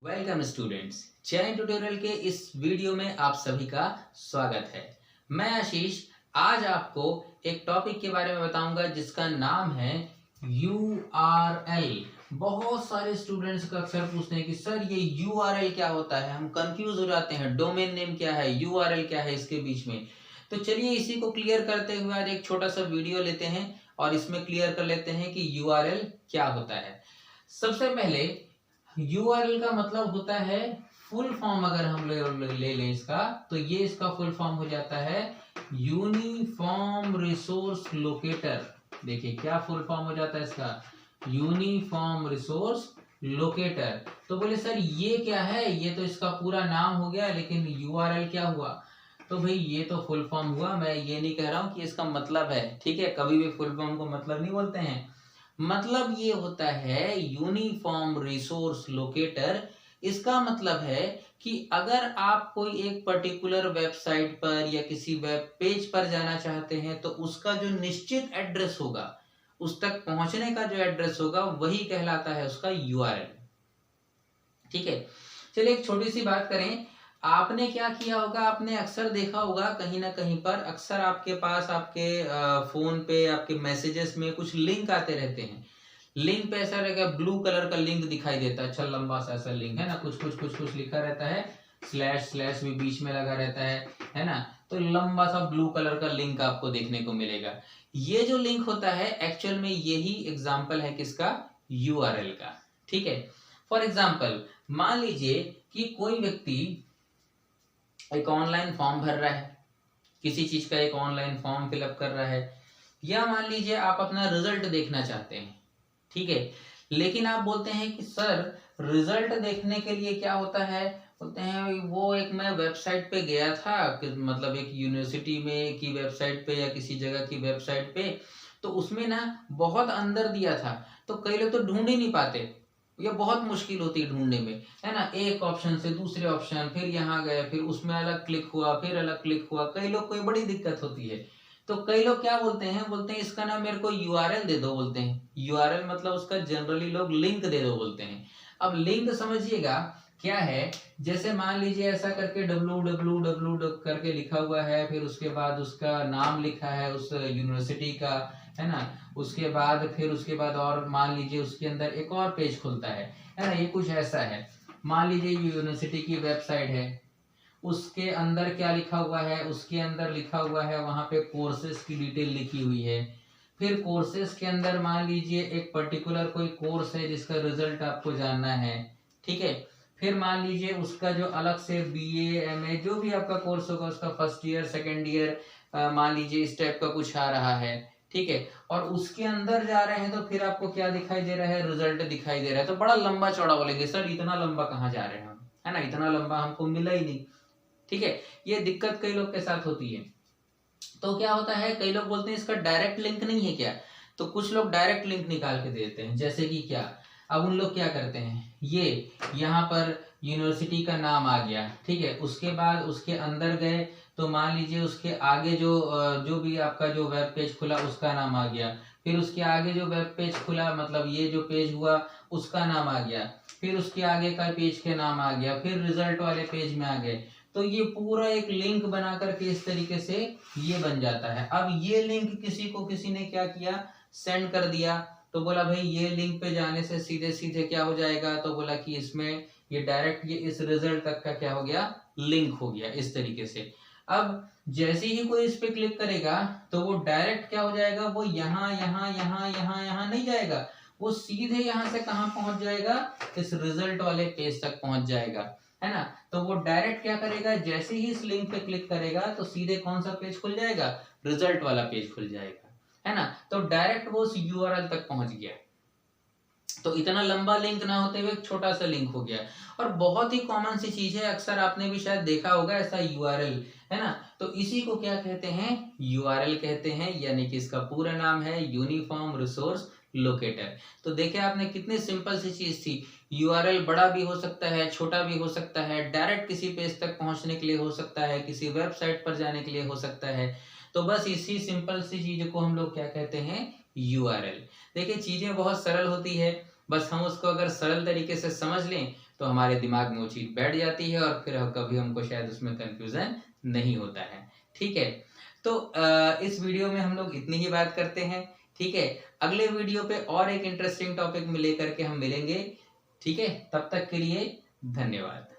Welcome students, चयन tutorial के इस वीडियो में आप सभी का स्वागत है। मैं आशीष आज आपको एक टॉपिक के बारे में बताऊंगा जिसका नाम है URL। बहुत सारे स्टूडेंट्स का अक्सर पूछते हैं कि सर ये URL क्या होता है, हम कंफ्यूज हो जाते हैं। डोमेन नेम क्या है, URL क्या है इसके बीच में। तो चलिए इसी को क्लियर करते हुए आज एक छोटा सा वीडियो लेते हैं और इसमें क्लियर कर लेते हैं कि URL क्या होता है। सबसे पहले URL का मतलब होता है फुल फॉर्म। अगर हम ले लें इसका, तो ये इसका फुल फॉर्म हो जाता है यूनिफॉर्म रिसोर्स लोकेटर। देखिए क्या फुल फॉर्म हो जाता है इसका, यूनिफॉर्म रिसोर्स लोकेटर। तो बोले सर ये क्या है, ये तो इसका पूरा नाम हो गया, लेकिन URL क्या हुआ। तो भाई ये तो फुल फॉर्म हुआ, मैं ये नहीं कह रहा हूं कि इसका मतलब है, ठीक है। कभी भी फुल फॉर्म को मतलब नहीं बोलते हैं। मतलब ये होता है यूनिफॉर्म रिसोर्स लोकेटर। इसका मतलब है कि अगर आप कोई एक पर्टिकुलर वेबसाइट पर या किसी वेब पेज पर जाना चाहते हैं तो उसका जो निश्चित एड्रेस होगा, उस तक पहुंचने का जो एड्रेस होगा वही कहलाता है उसका URL। ठीक है, चलिए एक छोटी सी बात करें। आपने क्या किया होगा, आपने अक्सर देखा होगा कहीं ना कहीं पर, अक्सर आपके पास आपके फोन पे आपके मैसेजेस में कुछ लिंक आते रहते हैं। लिंक पे ऐसा रहेगा, ब्लू कलर का लिंक दिखाई देता है, अच्छा लंबा सा ऐसा लिंक है ना, कुछ कुछ कुछ कुछ लिखा रहता है, स्लैश स्लैश भी बीच में लगा रहता है ना। तो लंबा सा ब्लू कलर का लिंक आपको देखने को मिलेगा। ये जो लिंक होता है एक्चुअल में यही एग्जाम्पल है किसका, URL का। ठीक है, फॉर एग्जाम्पल मान लीजिए कि कोई व्यक्ति एक ऑनलाइन फॉर्म भर रहा है, किसी चीज का एक ऑनलाइन फॉर्म फिलअप कर रहा है, या मान लीजिए आप अपना रिजल्ट देखना चाहते हैं। ठीक है, लेकिन आप बोलते हैं कि सर रिजल्ट देखने के लिए क्या होता है, बोलते हैं वो एक मैं वेबसाइट पे गया था, मतलब एक यूनिवर्सिटी में की वेबसाइट पे या किसी जगह की वेबसाइट पे, तो उसमें ना बहुत अंदर दिया था, तो कई लोग तो ढूंढ ही नहीं पाते, ये बहुत मुश्किल होती है ढूंढने में, है ना। एक ऑप्शन से दूसरे ऑप्शन, फिर यहाँ गए, फिर उसमें अलग क्लिक हुआ, फिर अलग क्लिक हुआ, कई लोग को बड़ी दिक्कत होती है। तो कई लोग क्या बोलते हैं, बोलते हैं इसका ना मेरे को URL दे दो, बोलते हैं URL मतलब उसका जनरली लोग लिंक दे दो बोलते हैं। अब लिंक समझिएगा क्या है, जैसे मान लीजिए ऐसा करके www करके लिखा हुआ है, फिर उसके बाद उसका नाम लिखा है उस यूनिवर्सिटी का, है ना। उसके बाद और मान लीजिए उसके अंदर एक और पेज खुलता है ना। ये कुछ ऐसा है, मान लीजिए यूनिवर्सिटी की वेबसाइट है, उसके अंदर क्या लिखा हुआ है, उसके अंदर लिखा हुआ है वहां पे कोर्सेज की डिटेल लिखी हुई है। फिर कोर्सेज के अंदर मान लीजिए एक पर्टिकुलर कोई कोर्स है जिसका रिजल्ट आपको जानना है। ठीक है, फिर मान लीजिए उसका जो अलग से BA MA जो भी आपका कोर्स होगा, उसका फर्स्ट ईयर सेकेंड ईयर मान लीजिए इस टाइप का कुछ आ रहा है। ठीक है, और उसके अंदर जा रहे हैं तो फिर आपको क्या दिखाई दे रहा है, रिजल्ट दिखाई दे रहा है। तो बड़ा लंबा चौड़ा बोलेंगे, सर इतना लंबा कहाँ जा रहे हैं हम, है ना, इतना लंबा हमको मिला ही नहीं। ठीक है, ये दिक्कत कई लोग के साथ होती है। तो क्या होता है, कई लोग बोलते हैं इसका डायरेक्ट लिंक नहीं है क्या, तो कुछ लोग डायरेक्ट लिंक निकाल के देते हैं। जैसे कि क्या, अब उन लोग क्या करते हैं, ये यहाँ पर यूनिवर्सिटी का नाम आ गया, ठीक है, उसके बाद उसके अंदर गए तो मान लीजिए उसके आगे जो भी आपका जो वेब पेज खुला उसका नाम आ गया, फिर उसके आगे जो वेब पेज खुला मतलब ये जो पेज हुआ उसका नाम आ गया, फिर उसके आगे का पेज के नाम आ गया, फिर रिजल्ट वाले पेज में आ गए। तो ये पूरा एक लिंक बना करके इस तरीके से ये बन जाता है। अब ये लिंक किसी ने क्या किया, सेंड कर दिया, तो बोला भाई ये लिंक पे जाने से सीधे सीधे क्या हो जाएगा, तो बोला कि इसमें ये डायरेक्ट ये इस रिजल्ट तक का क्या हो गया, लिंक हो गया इस तरीके से। अब जैसे ही कोई इस पे क्लिक करेगा तो वो डायरेक्ट क्या हो जाएगा, वो यहाँ यहाँ यहाँ यहाँ यहाँ नहीं जाएगा, वो सीधे यहाँ से कहाँ पहुंच जाएगा, इस रिजल्ट वाले पेज तक पहुंच जाएगा, है ना। तो वो डायरेक्ट क्या करेगा, जैसे ही इस लिंक पे क्लिक करेगा तो सीधे कौन सा पेज खुल जाएगा, रिजल्ट वाला पेज खुल जाएगा, है ना। तो डायरेक्ट वो उस URL तक पहुंच गया। तो इतना लंबा लिंक ना होते हुए एक छोटा सा लिंक हो गया। और बहुत ही कॉमन सी चीज है, अक्सर आपने भी शायद देखा होगा ऐसा URL, है ना। तो इसी को क्या कहते हैं, URL कहते हैं, यानी कि इसका पूरा नाम है यूनिफॉर्म रिसोर्स लोकेटर। तो देखे आपने कितनी सिंपल सी चीज थी। URL बड़ा भी हो सकता है, छोटा भी हो सकता है, डायरेक्ट किसी पेज तक पहुंचने के लिए हो सकता है, किसी वेबसाइट पर जाने के लिए हो सकता है। तो बस इसी सिंपल सी चीज को हम लोग क्या कहते हैं, URL। देखिए चीजें बहुत सरल होती है, बस हम उसको अगर सरल तरीके से समझ लें तो हमारे दिमाग में वो चीज बैठ जाती है और फिर कभी हमको शायद उसमें कंफ्यूजन नहीं होता है। ठीक है, तो इस वीडियो में हम लोग इतनी ही बात करते हैं। ठीक है, अगले वीडियो पे और एक इंटरेस्टिंग टॉपिक में लेकर के हम मिलेंगे। ठीक है, तब तक के लिए धन्यवाद।